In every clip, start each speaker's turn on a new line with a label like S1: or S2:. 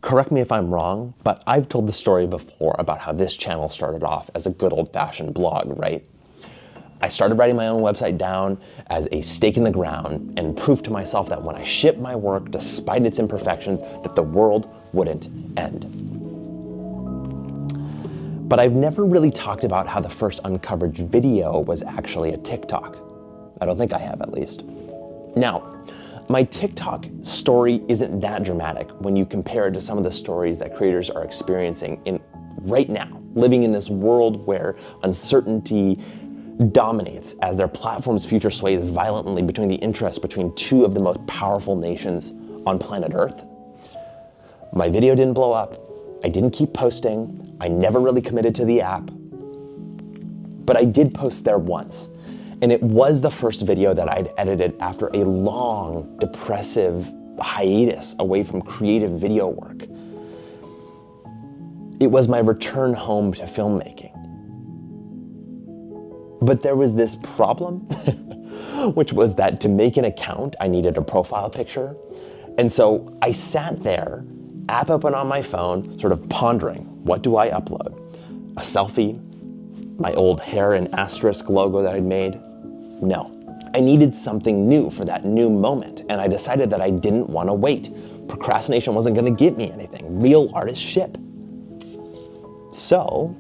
S1: correct me if I'm wrong, but I've told the story before about how this channel started off as a good old-fashioned blog, right? I started writing my own website down as a stake in the ground and proof to myself that when I shipped my work, despite its imperfections, that the world wouldn't end. But I've never really talked about how the first uncovered video was actually a TikTok. I don't think I have, at least. Now, my TikTok story isn't that dramatic when you compare it to some of the stories that creators are experiencing right now, living in this world where uncertainty dominates as their platform's future sways violently between the interests between two of the most powerful nations on planet Earth. My video didn't blow up. I didn't keep posting. I never really committed to the app. But I did post there once. And it was the first video that I'd edited after a long, depressive hiatus away from creative video work. It was my return home to filmmaking. But there was this problem, which was that to make an account, I needed a profile picture. And so I sat there, app open on my phone, sort of pondering, what do I upload? A selfie? My old hair and asterisk logo that I'd made? No. I needed something new for that new moment, and I decided that I didn't want to wait. Procrastination wasn't going to get me anything. Real artists ship. So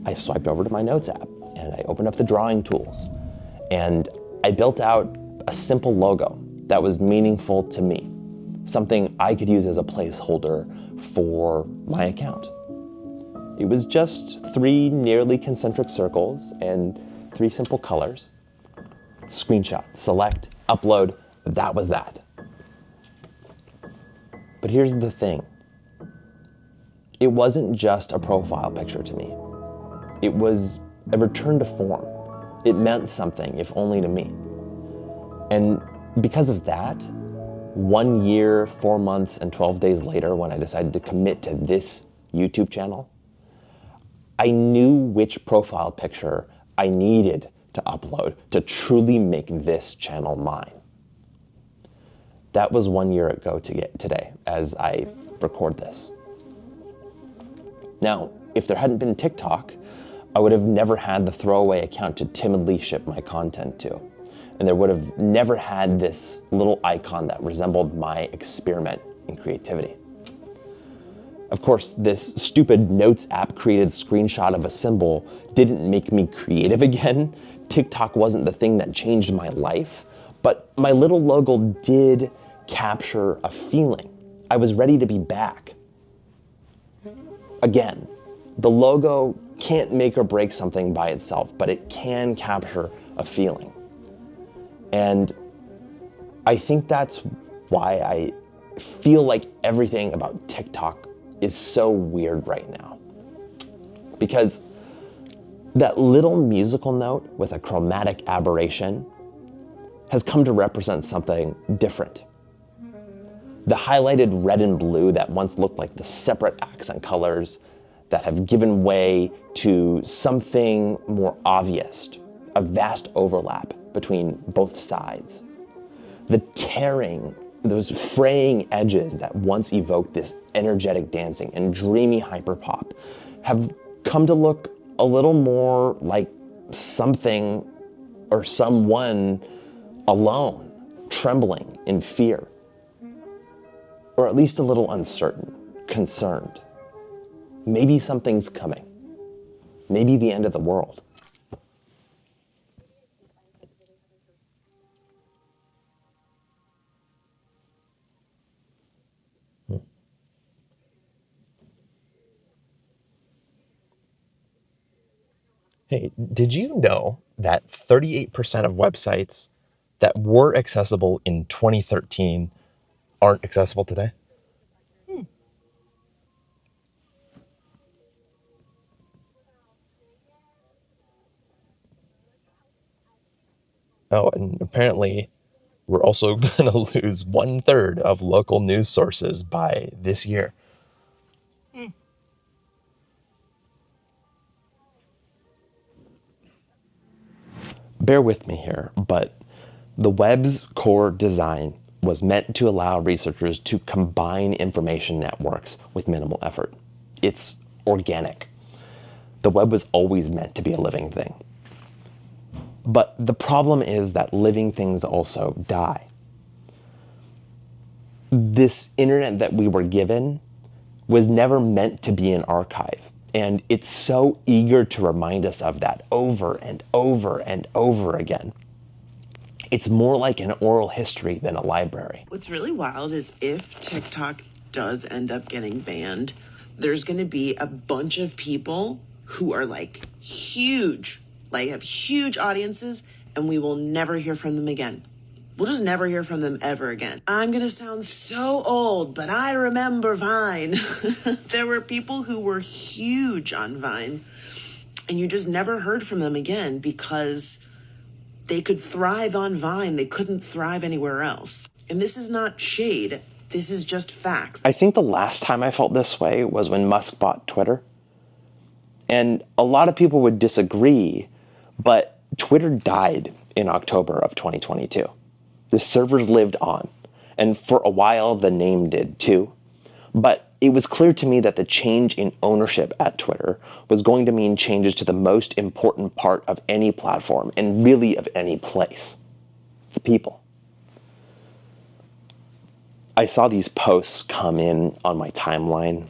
S1: I swiped over to my Notes app, and I opened up the drawing tools, and I built out a simple logo that was meaningful to me, something I could use as a placeholder for my account. It was just 3 nearly concentric circles and 3 simple colors. Screenshot, select, upload, that was that. But here's the thing. It wasn't just a profile picture to me. It was a return to form. It meant something, if only to me. And because of that, 1 year, 4 months, and 12 days later, when I decided to commit to this YouTube channel, I knew which profile picture I needed to upload to truly make this channel mine. That was 1 year ago today, as I record this. Now, if there hadn't been TikTok, I would have never had the throwaway account to timidly ship my content to. And there would have never had this little icon that resembled my experiment in creativity. Of course, this stupid Notes app created screenshot of a symbol didn't make me creative again. TikTok wasn't the thing that changed my life, but my little logo did capture a feeling. I was ready to be back. Again, the logo can't make or break something by itself, but it can capture a feeling. And I think that's why I feel like everything about TikTok is so weird right now. Because that little musical note with a chromatic aberration has come to represent something different. The highlighted red and blue that once looked like the separate accent colors that have given way to something more obvious, a vast overlap between both sides. The tearing, those fraying edges that once evoked this energetic dancing and dreamy hyperpop have come to look a little more like something or someone alone, trembling in fear, or at least a little uncertain, concerned. Maybe something's coming. Maybe the end of the world. Hey, did you know that 38% of websites that were accessible in 2013 aren't accessible today? Oh, and apparently we're also going to lose 1/3 of local news sources by this year. Bear with me here, but the web's core design was meant to allow researchers to combine information networks with minimal effort. It's organic. The web was always meant to be a living thing. But the problem is that living things also die. This internet that we were given was never meant to be an archive. And it's so eager to remind us of that over and over and over again. It's more like an oral history than a library.
S2: What's really wild is if TikTok does end up getting banned, there's going to be a bunch of people who are like huge, like have huge audiences, and we will never hear from them again. We'll just never hear from them ever again. I'm going to sound so old, but I remember Vine. There were people who were huge on Vine, and you just never heard from them again because they could thrive on Vine. They couldn't thrive anywhere else. And this is not shade. This is just facts.
S1: I think the last time I felt this way was when Musk bought Twitter. And a lot of people would disagree, but Twitter died in October of 2022. The servers lived on, and for a while the name did too. But it was clear to me that the change in ownership at Twitter was going to mean changes to the most important part of any platform, and really of any place: the people. I saw these posts come in on my timeline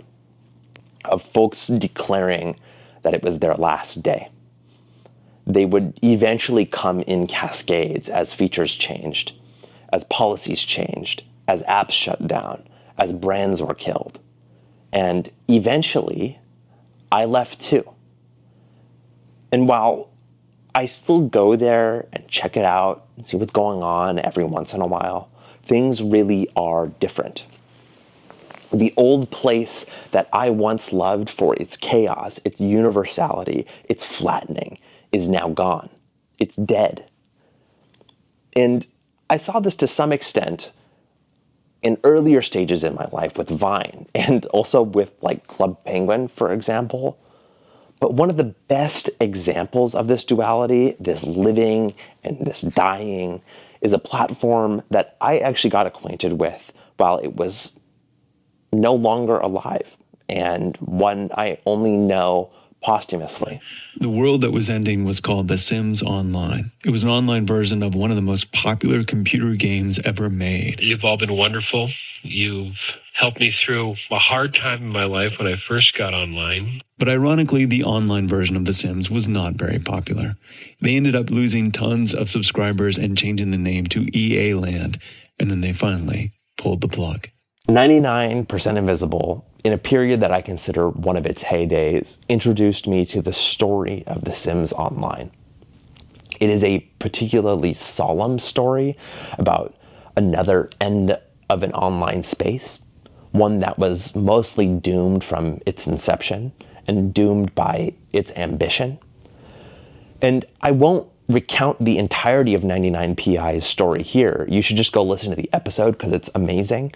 S1: of folks declaring that it was their last day. They would eventually come in cascades as features changed, as policies changed, as apps shut down, as brands were killed. And eventually, I left too. And while I still go there and check it out and see what's going on every once in a while, things really are different. The old place that I once loved for its chaos, its universality, its flattening, is now gone. It's dead. And I saw this to some extent in earlier stages in my life with Vine, and also with like Club Penguin, for example. But one of the best examples of this duality, this living and this dying, is a platform that I actually got acquainted with while it was no longer alive, and one I only know posthumously.
S3: The world that was ending was called The Sims Online. It was an online version of one of the most popular computer games ever made.
S4: You've all been wonderful. You've helped me through a hard time in my life when I first got online.
S3: But ironically, the online version of The Sims was not very popular. They ended up losing tons of subscribers and changing the name to EA Land, and then they finally pulled the plug.
S1: 99% Invisible, in a period that I consider one of its heydays, introduced me to the story of The Sims Online. It is a particularly solemn story about another end of an online space, one that was mostly doomed from its inception and doomed by its ambition. And I won't recount the entirety of 99PI's story here. You should just go listen to the episode because it's amazing.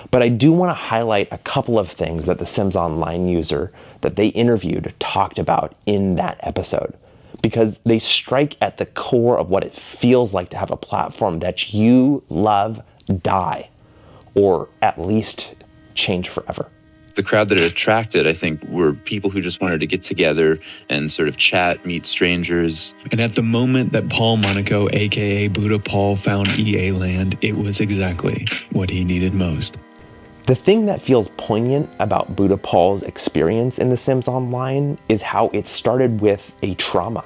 S1: But I do want to highlight a couple of things that the Sims Online user that they interviewed talked about in that episode, because they strike at the core of what it feels like to have a platform that you love die, or at least change forever.
S5: The crowd that it attracted, I think, were people who just wanted to get together and sort of chat, meet strangers.
S3: And at the moment that Paul Monaco, aka Buddha Paul, found EA Land, it was exactly what he needed most.
S1: The thing that feels poignant about Buddha Paul's experience in The Sims Online is how it started with a trauma.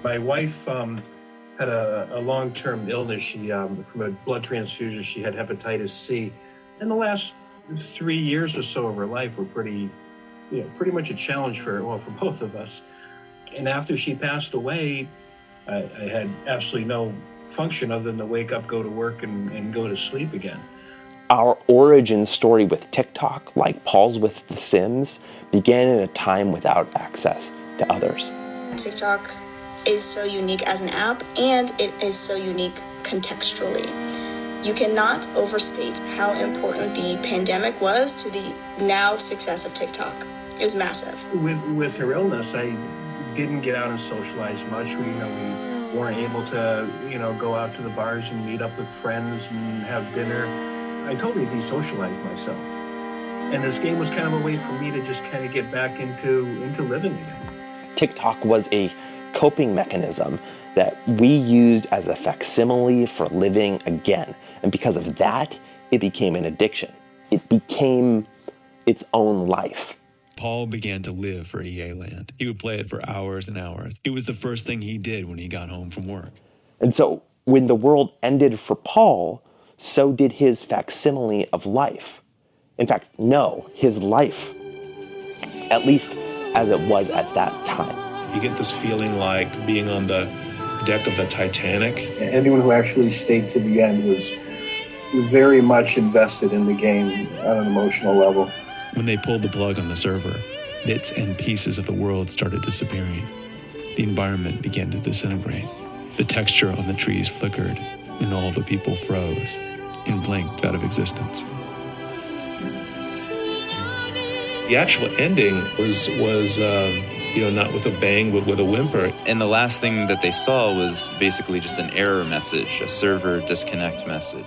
S6: My wife had a long-term illness. She, from a blood transfusion, she had hepatitis C. And the last 3 years or so of her life were pretty much a challenge for both of us. And after she passed away, I had absolutely no function other than to wake up, go to work, and go to sleep again.
S1: Our origin story with TikTok, like Paul's with The Sims, began in a time without access to others.
S7: TikTok is so unique as an app, and it is so unique contextually. You cannot overstate how important the pandemic was to the now success of TikTok. It was massive.
S6: With her illness, I didn't get out and socialize much. We weren't able to, go out to the bars and meet up with friends and have dinner. I totally desocialized myself. And this game was kind of a way for me to just kind of get back into living again.
S1: TikTok was a coping mechanism that we used as a facsimile for living again. And because of that, it became an addiction. It became its own life.
S3: Paul began to live for EA Land. He would play it for hours and hours. It was the first thing he did when he got home from work.
S1: And so when the world ended for Paul, so did his facsimile of life. In fact, no, his life, at least as it was at that time.
S8: You get this feeling like being on the deck of the Titanic.
S6: Anyone who actually stayed to the end was very much invested in the game on an emotional level.
S3: When they pulled the plug on the server, bits and pieces of the world started disappearing. The environment began to disintegrate. The texture on the trees flickered, and all the people froze and blinked out of existence.
S8: The actual ending was not with a bang, but with a whimper.
S5: And the last thing that they saw was basically just an error message, a server disconnect message.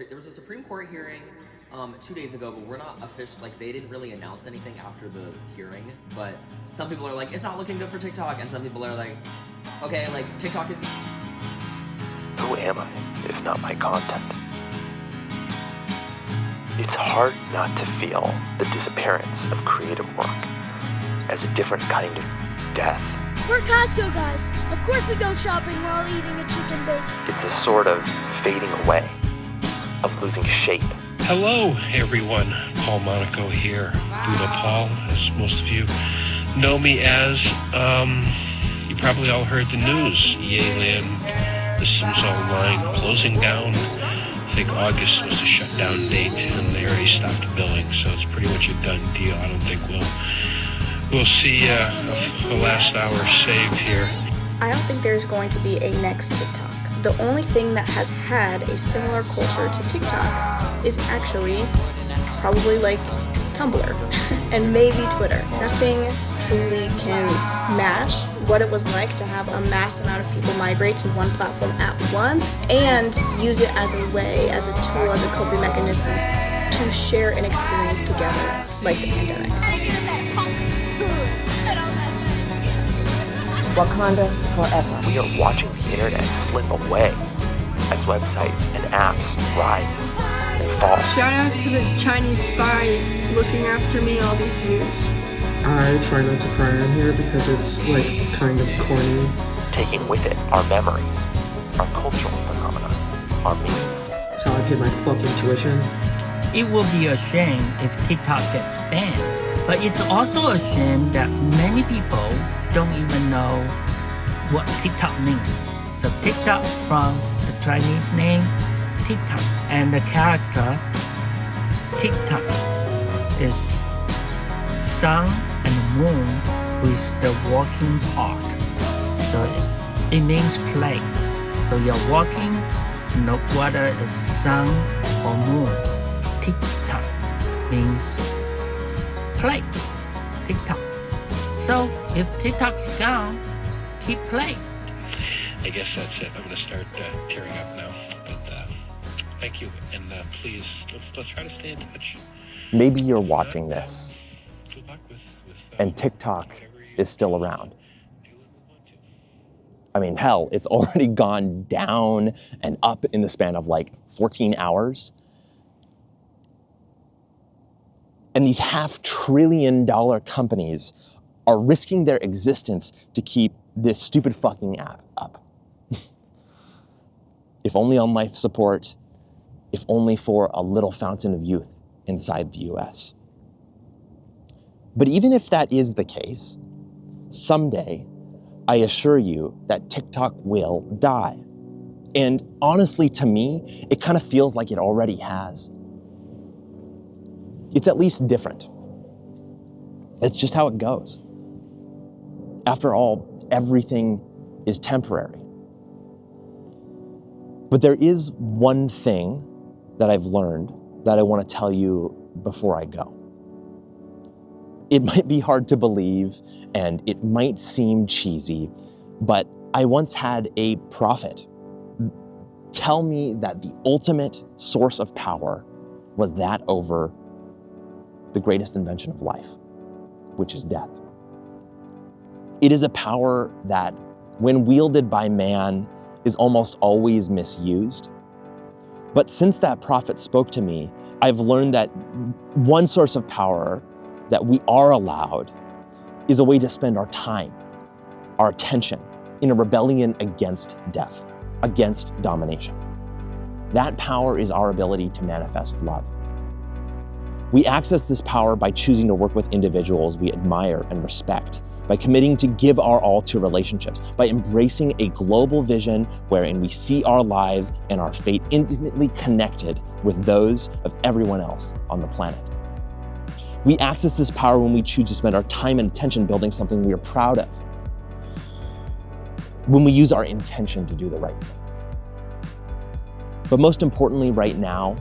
S9: There was a Supreme Court hearing 2 days ago, but we're not official. Like, they didn't really announce anything after the hearing. But some people are like, it's not looking good for TikTok, and some people are like, okay, like TikTok is.
S1: Who am I, if not my content? It's hard not to feel the disappearance of creative work as a different kind of death.
S10: We're Costco guys. Of course we go shopping while eating a chicken bake.
S1: It's a sort of fading away, of losing shape.
S4: Hello, everyone. Paul Monaco here. Buddha Paul, as most of you know me as. You probably all heard the news. EA Land, The Sims Online closing down. I think August was the shutdown date, and they already stopped billing, so it's pretty much a done deal. I don't think we'll see a last hour saved here.
S7: I don't think there's going to be a next TikTok. The only thing that has had a similar culture to TikTok is actually probably like Tumblr and maybe Twitter. Nothing truly can match what it was like to have a mass amount of people migrate to one platform at once and use it as a way, as a tool, as a coping mechanism to share an experience together, like the pandemic.
S11: Wakanda forever.
S1: We are watching the internet slip away as websites and apps rise and fall.
S12: Shout out to the Chinese spy looking after me all these years.
S13: I try not to cry on here because it's like kind of corny.
S1: Taking with it our memories, our cultural phenomena, our memes.
S13: That's how I pay my fucking tuition.
S14: It will be a shame if TikTok gets banned, but it's also a shame that many people don't even know what TikTok means. So TikTok from the Chinese name TikTok, and the character TikTok is sun and moon with the walking part. So it means play. So you're walking, no whether it's sun or moon. TikTok means play. TikTok. So if TikTok's gone, keep playing.
S4: I guess that's it. I'm going to start tearing up now. But thank you, and please let's try to stay in touch.
S1: Maybe you're watching this, and TikTok is still around. I mean, hell, it's already gone down and up in the span of like 14 hours. And these $500 billion companies are risking their existence to keep this stupid fucking app up. If only on life support, if only for a little fountain of youth inside the US. But even if that is the case, someday, I assure you that TikTok will die. And honestly, to me, it kind of feels like it already has. It's at least different. It's just how it goes. After all, everything is temporary. But there is one thing that I've learned that I want to tell you before I go. It might be hard to believe and it might seem cheesy, but I once had a prophet tell me that the ultimate source of power was that over the greatest invention of life, which is death. It is a power that, when wielded by man, is almost always misused. But since that prophet spoke to me, I've learned that one source of power that we are allowed is a way to spend our time, our attention, in a rebellion against death, against domination. That power is our ability to manifest love. We access this power by choosing to work with individuals we admire and respect, by committing to give our all to relationships, by embracing a global vision wherein we see our lives and our fate intimately connected with those of everyone else on the planet. We access this power when we choose to spend our time and attention building something we are proud of, when we use our intention to do the right thing. But most importantly, right now,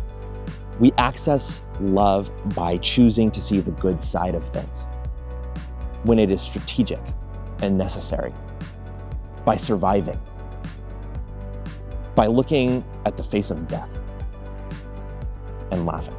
S1: we access love by choosing to see the good side of things, when it is strategic and necessary, by surviving, by looking at the face of death and laughing.